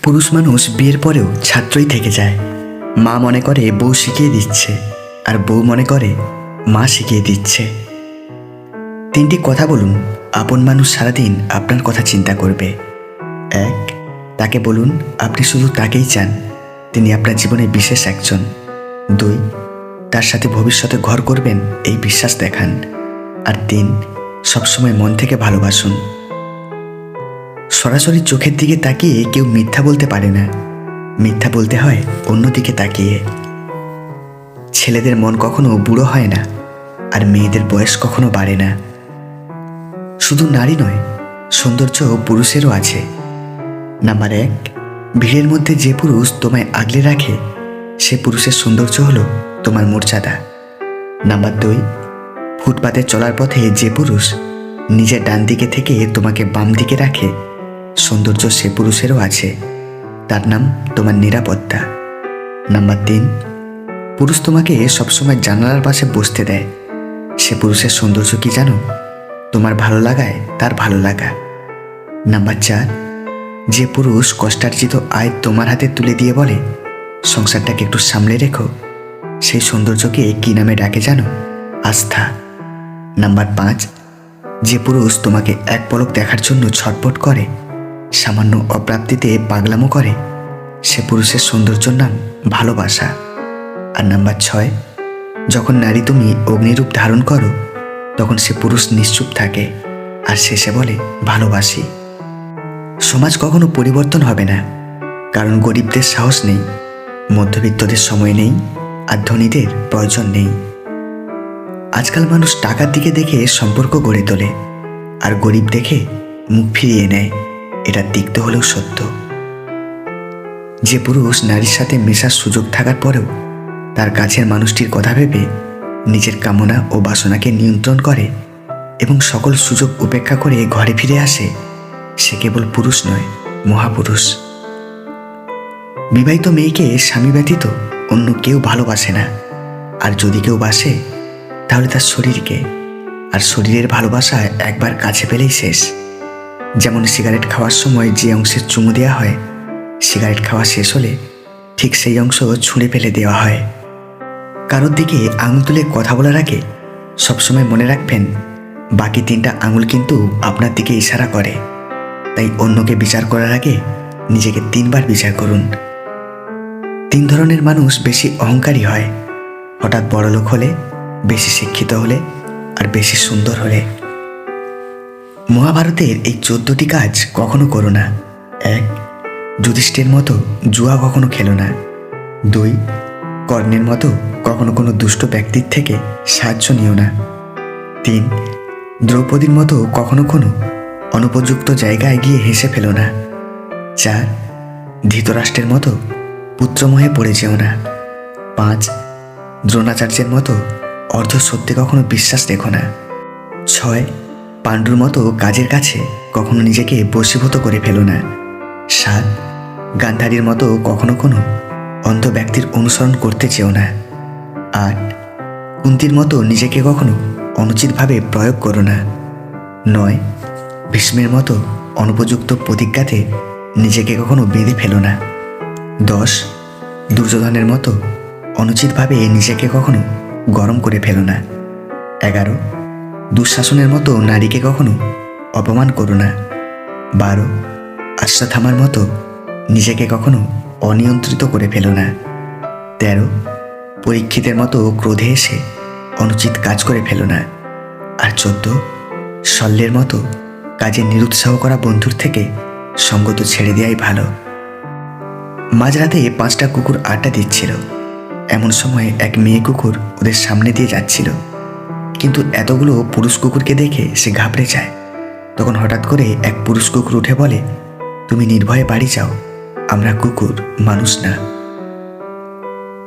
পুরুষ মানুষ বিয়ের পরেও ছাত্রই থেকে যায়। মা মনে করে বউ শিখিয়ে দিচ্ছে, আর বউ মনে করে মা শিখিয়ে দিচ্ছে। তিনটি কথা বলুন, আপন মানুষ সারাদিন আপনার কথা চিন্তা করবে। এক, তাকে বলুন আপনি শুধু তাকেই চান, তিনি আপনার জীবনে বিশেষ একজন। দুই, তার সাথে ভবিষ্যতে ঘর করবেন এই বিশ্বাস দেখান। আর তিন, সবসময় মন থেকে ভালোবাসুন। সরাসরি চোখের দিকে তাকিয়ে কেউ মিথ্যা বলতে পারে না, মিথ্যা বলতে হয় অন্যদিকে তাকিয়ে। ছেলেদের মন কখনো বুড়ো হয় না, আর মেয়েদের বয়স কখনো বাড়ে না। শুধু নারী নয়, সৌন্দর্য পুরুষেরও আছে। নাম্বার এক, ভিড়ের মধ্যে যে পুরুষ তোমায় আগলে রাখে সে পুরুষের সৌন্দর্য হলো তোমার মর্যাদা। নাম্বার দুই, ফুটপাতে চলার পথে যে পুরুষ নিজের ডান দিকে থেকে তোমাকে বাম দিকে রাখে সৌন্দর্য সে পুরুষেরও আছে, তার নাম তোমার নিরাপত্তা। নাম্বার তিন, পুরুষ তোমাকে সবসময় জানালার পাশে বসতে দেয় সে পুরুষের সৌন্দর্য কি জানো? তোমার ভালো লাগায় তার ভালো লাগা। নাম্বার চার, যে পুরুষ কষ্টার্জিত আয় তোমার হাতে তুলে দিয়ে বলে সংসারটাকে একটু সামলে রেখো, সেই সৌন্দর্যকে কি নামে ডাকে জানো? আস্থা। নাম্বার পাঁচ, যে পুরুষ তোমাকে এক পলক দেখার জন্য ছটফট করে, সামান্য অপ্রাপ্তিতে পাগলামো করে, সে পুরুষের সৌন্দর্যর নাম ভালোবাসা। আর নাম্বার ছয়, যখন নারী তুমি অগ্নিরূপ ধারণ করো তখন সে পুরুষ নিশ্চুপ থাকে আর শেষে বলে ভালোবাসি। সমাজ কখনো পরিবর্তন হবে না, কারণ গরিবদের সাহস নেই, মধ্যবিত্তদের সময় নেই, আর ধনীদের প্রয়োজন নেই। আজকাল মানুষ টাকার দিকে দেখে সম্পর্ক গড়ে তোলে, আর গরিব দেখে মুখ ফিরিয়ে নেয়। এটা তিক্ত হলেও সত্য। যে পুরুষ নারীর সাথে মেশার সুযোগ থাকার পরেও তার কাছের মানুষটির কথা ভেবে নিজের কামনা ও বাসনাকে নিয়ন্ত্রণ করে এবং সকল সুযোগ উপেক্ষা করে ঘরে ফিরে আসে, সে কেবল পুরুষ নয়, মহাপুরুষ। বিবাহিত মেয়েকে স্বামী ব্যতীত অন্য কেউ ভালোবাসে না, আর যদি কেউ বাসে তাহলে তার শরীরকে, আর শরীরের ভালোবাসা একবার কাছে পেলেই শেষ। যেমন সিগারেট খাওয়ার সময় যে অংশের চুমু দেওয়া হয়, সিগারেট খাওয়া শেষ হলে ঠিক সেই অংশ ছুঁড়ে ফেলে দেওয়া হয়। কারোর দিকে আঙুল তুলে কথা বলার আগে সবসময় মনে রাখবেন বাকি তিনটা আঙুল কিন্তু আপনার দিকে ইশারা করে। তাই অন্যকে বিচার করার আগে নিজেকে তিনবার বিচার করুন। তিন ধরনের মানুষ বেশি অহংকারী হয়: হঠাৎ বড়লোক হলে, বেশি শিক্ষিত হলে, আর বেশি সুন্দর হলে। মহাভারতের এই 14টি কাজ কখনো করো না। 1, যুধিষ্ঠির মতো জুয়া কখনো খেলো না। 2, কর্ণের মতো কখনো কোনো দুষ্ট ব্যক্তির থেকে সাহায্য নিও না। 3, দ্রৌপদীর মতো কখনো কোনো অনুপযুক্ত জায়গায় গিয়ে হেসে ফেলো না। 4, ধৃতরাষ্ট্রের মতো পুত্রমোহে পড়ে যেও না। 5, দ্রোণাচার্যের মতো অর্ধ সত্যে কখনো বিশ্বাস রেখো না। 6, পাণ্ডুর মতো কাজের কাছে কখনো নিজেকে বশীভূত করে ফেলো না। 7, গান্ধারীর মতো কখনো কোনো অন্ধ ব্যক্তির অনুসরণ করতে চেও না। 8, কুন্তির মতো নিজেকে কখনো অনুচিতভাবে প্রয়োগ করো না। 9, ভীষ্মের মতো অনুপযুক্ত প্রতিজ্ঞাতে নিজেকে কখনো বেঁধে ফেলো না। 10, দুর্যোধনের মতো অনুচিতভাবে নিজেকে কখনো গরম করে ফেলো না। 11, দুঃশাসনের মতো নারীকে কখনো অপমান করো না। 12, অশ্বত্থামার মতো নিজেকে কখনো অনিয়ন্ত্রিত করে ফেলো না। 13, পরীক্ষিতের মতো ক্রোধে এসে অনুচিত কাজ করে ফেলো না। আর 14, শল্যের মতো কাজে নিরুৎসাহ করা বন্ধুর থেকে সঙ্গত ছেড়ে দেওয়াই ভালো। মাঝরাতে 5টা কুকুর আড্ডা দিচ্ছিল। এমন সময় এক মেয়ে কুকুর ওদের সামনে দিয়ে যাচ্ছিল, কিন্তু এতগুলো পুরুষ কুকুরকে দেখে সে ঘাবড়ে যায়। তখন হঠাৎ করে এক পুরুষ কুকুর উঠে বলে, তুমি নির্ভয়ে বাড়ি যাও, আমরা কুকুর, মানুষ না।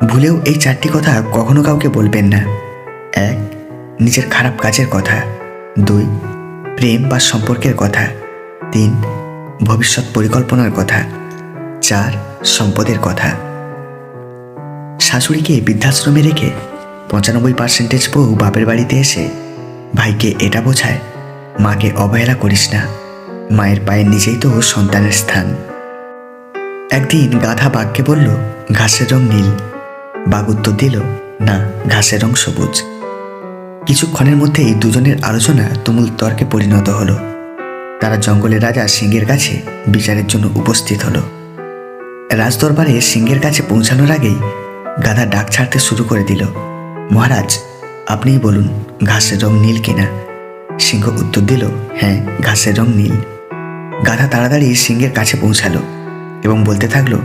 ভুলেও এই 4টি কথা কখনো কাউকে বলবেন না। 1, নিজের খারাপ কাজের কথা। 2, প্রেম বা সম্পর্কের কথা। 3, ভবিষ্যৎ পরিকল্পনার কথা। 4, সম্পদের কথা। শাশুড়িকে বৃদ্ধাশ্রমে রেখে 95% বউ বাপের বাড়িতে এসে ভাইকে এটা বোঝায়, মাকে অবহেলা করিস না, মায়ের পায়ের নিচেই তো সন্তানের স্থান। একদিন গাধা বাঘকে বলল, ঘাসের রং নীল। বাঘ উত্তর দিল, না, ঘাসের রং সবুজ। কিছুক্ষণের মধ্যেই দুজনের আলোচনা তুমুল তর্কে পরিণত হলো। তারা জঙ্গলের রাজা সিংহের কাছে বিচারের জন্য উপস্থিত হলো। রাজদরবারে সিংহের কাছে পৌঁছানোর আগেই গাধা ডাক ছাড়তে শুরু করে দিল, মহারাজ, আপনিই বলুন ঘাসের রং নীল কিনা। সিংহ উত্তর দিল, হ্যাঁ, ঘাসের রং নীল। গাধা তাড়াতাড়ি সিংহের কাছে পৌঁছালো এবং বলতে থাকলো,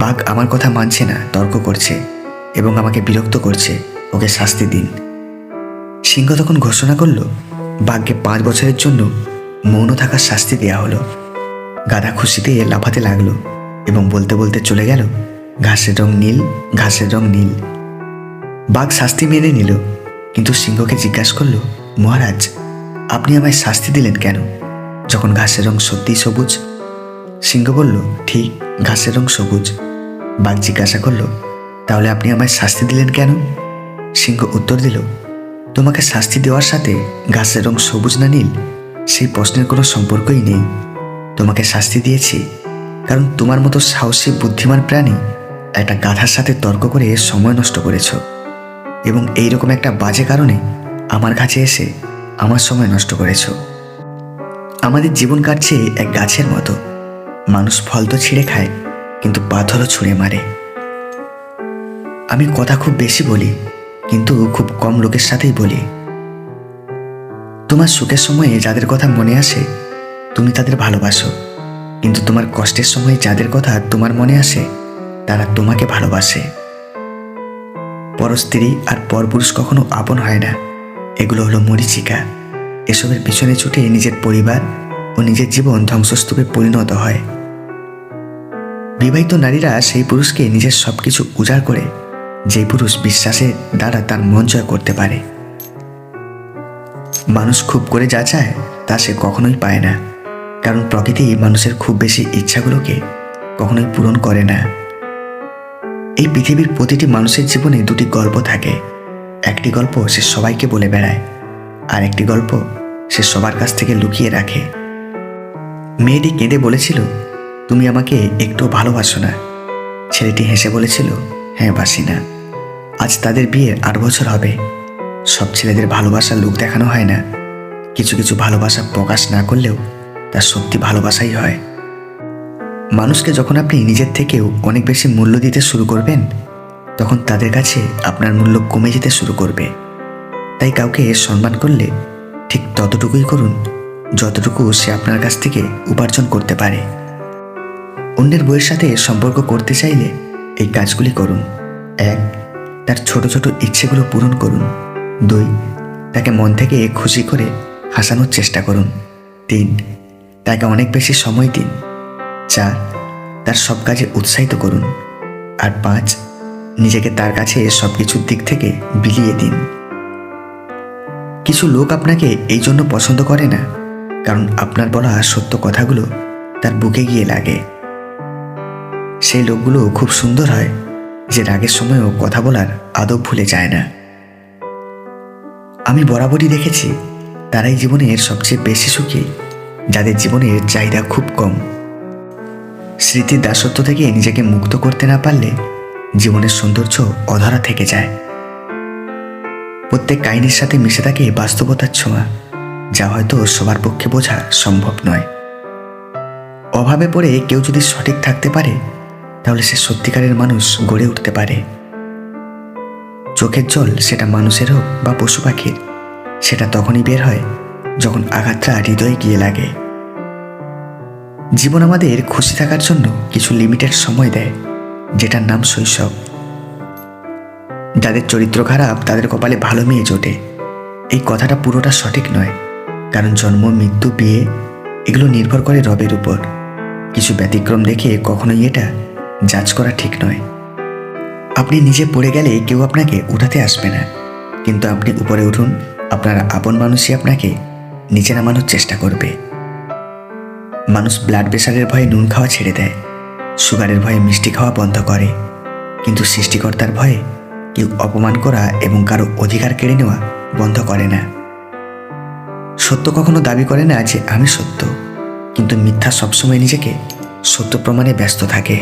বাঘ আমার কথা মানছে না, তর্ক করছে এবং আমাকে বিরক্ত করছে, ওকে শাস্তি দিন। সিংহ তখন ঘোষণা করলো, বাঘকে 5 বছরের জন্য মৌন থাকার শাস্তি দেয়া হলো। গাধা খুশিতে লাফাতে লাগলো এবং বলতে বলতে চলে গেল, ঘাসের রং নীল, ঘাসের রং নীল। বাঘ শাস্তি মেনে নিল, কিন্তু সিংহকে জিজ্ঞাসা করলো, মহারাজ, আপনি আমায় শাস্তি দিলেন কেন, যখন ঘাসের রং সত্যিই সবুজ? সিংহ বলল, ঠিক, ঘাসের রং সবুজ। বাঘ জিজ্ঞাসা করলো, তাহলে আপনি আমায় শাস্তি দিলেন কেন? সিংহ উত্তর দিল, তোমাকে শাস্তি দেওয়ার সাথে ঘাসের রং সবুজ না নীল সেই প্রশ্নের কোনো সম্পর্কই নেই। তোমাকে শাস্তি দিয়েছি কারণ তোমার মতো সাহসী বুদ্ধিমান প্রাণী একটা গাধার সাথে তর্ক করে সময় নষ্ট করেছ এবং এইরকম একটা বাজে কারণে আমার কাছে এসে আমার সময় নষ্ট করেছ। আমাদের জীবন কাটছে এক গাছের মতো, মানুষ ফল তো ছিঁড়ে খায় কিন্তু পাথরও ছুঁড়ে মারে। আমি কথা খুব বেশি বলি, কিন্তু খুব কম লোকের সাথেই বলি। তোমার সুখের সময়ে যাদের কথা মনে আসে তুমি তাদের ভালোবাসো, কিন্তু তোমার কষ্টের সময় যাদের কথা তোমার মনে আসে তারা তোমাকে ভালোবাসে। পরস্ত্রী আর পরপুরুষ কখনো আপন হয় না, এগুলো হলো মরীচিকা। এসবের পিছনে ছুটে নিজের পরিবার ও নিজের জীবন ধ্বংসস্তূপে পরিণত হয়। বিবাহিত নারীরা সেই পুরুষকে নিজের সবকিছু উজাড় করে যে পুরুষ বিশ্বাসের দ্বারা তার মন জয় করতে পারে। মানুষ খুব করে যা চায় তা সে কখনোই পায় না, কারণ প্রকৃতি মানুষের খুব বেশি ইচ্ছাগুলোকে কখনোই পূরণ করে না। এই পৃথিবীর প্রতিটি মানুষের জীবনে 2টি গল্প থাকে। একটি গল্প সে সবাইকে বলে বেড়ায়, আর একটি গল্প সে সবার কাছ থেকে লুকিয়ে রাখে। মেয়েটি কেঁদে বলেছিল, তুমি আমাকে একটু ভালোবাসো না। ছেলেটি হেসে বলেছিল, হ্যাঁ, বাসি না। আজ তাদের বিয়ের 8 বছর হবে। সব ছেলেদের ভালোবাসার লোক দেখানো হয় না, কিছু কিছু ভালোবাসা প্রকাশ না করলেও তার সত্যি ভালোবাসাই হয়। মানুষকে যখন আপনি নিজের থেকেও অনেক বেশি মূল্য দিতে শুরু করবেন তখন তাদের কাছে আপনার মূল্য কমে যেতে শুরু করবে। তাই কাউকে সম্মান করলে ঠিক ততটুকুই করুন যতটুকু সে আপনার কাছ থেকে উপার্জন করতে পারে। অন্যের বইয়ের সাথে সম্পর্ক করতে চাইলে এই কাজগুলি করুন। 1, তার ছোট ছোট ইচ্ছেগুলো পূরণ করুন। 2, তাকে মন থেকে খুশি করে হাসানোর চেষ্টা করুন। 3, তাকে অনেক বেশি সময় দিন। 4, তার সব কাজে উৎসাহিত করুন। আর 5, নিজেকে তার কাছে সব কিছুর দিক থেকে বিলিয়ে দিন। কিছু লোক আপনাকে এই জন্য পছন্দ করে না কারণ আপনার বলা সত্য কথাগুলো তার বুকে গিয়ে লাগে। সেই লোকগুলো খুব সুন্দর হয় যে রাগের সময়ও কথা বলার আদব ভুলে যায় না। আমি বরাবরই দেখেছি তারাই জীবনের সবচেয়ে বেশি সুখী যাদের জীবনের চাহিদা খুব কম। স্মৃতির দাসত্ব থেকে নিজেকে মুক্ত করতে না পারলে জীবনের সৌন্দর্য অধরা থেকে যায়। প্রত্যেক কাহিনীর সাথে মিশে থাকে বাস্তবতার ছোঁয়া, যা হয়তো সবার পক্ষে বোঝা সম্ভব নয়। অভাবে পড়ে কেউ যদি সঠিক থাকতে পারে তাহলে সে সত্যিকারের মানুষ গড়ে উঠতে পারে। চোখের জল সেটা মানুষের হোক বা পশু পাখির, সেটা তখনই বের হয় যখন আঘাতটা হৃদয়ে গিয়ে লাগে। জীবন আমাদের খুশি থাকার জন্য কিছু লিমিটেড সময় দেয়, যেটার নাম শৈশব। যাদের চরিত্র খারাপ তাদের কপালে ভালো মেয়ে জোটে, এই কথাটা পুরোটা সঠিক নয়, কারণ জন্ম, মৃত্যু, বিয়ে এগুলো নির্ভর করে রবের উপর। কিছু ব্যতিক্রম দেখে কখনোই এটা জাজ করা ঠিক নয়। আপনি নিচে পড়ে গেলে কেউ আপনাকে উঠাতে আসবে না, কিন্তু আপনি উপরে উঠুন, আপনার আপন মানুষই আপনাকে নিচে নামানোর চেষ্টা করবে। মানুষ ব্লাড প্রেশারের ভয়ে নুন খাওয়া ছেড়ে দেয়, সুগারের ভয়ে মিষ্টি খাওয়া বন্ধ করে, কিন্তু সৃষ্টিকর্তার ভয়ে কেউ অপমান করা এবং কারো অধিকার কেড়ে নেওয়া বন্ধ করে না। সত্য কখনো দাবি করে না যে আমি সত্য, কিন্তু মিথ্যা সবসময় নিজেকে সত্য প্রমাণে ব্যস্ত থাকে।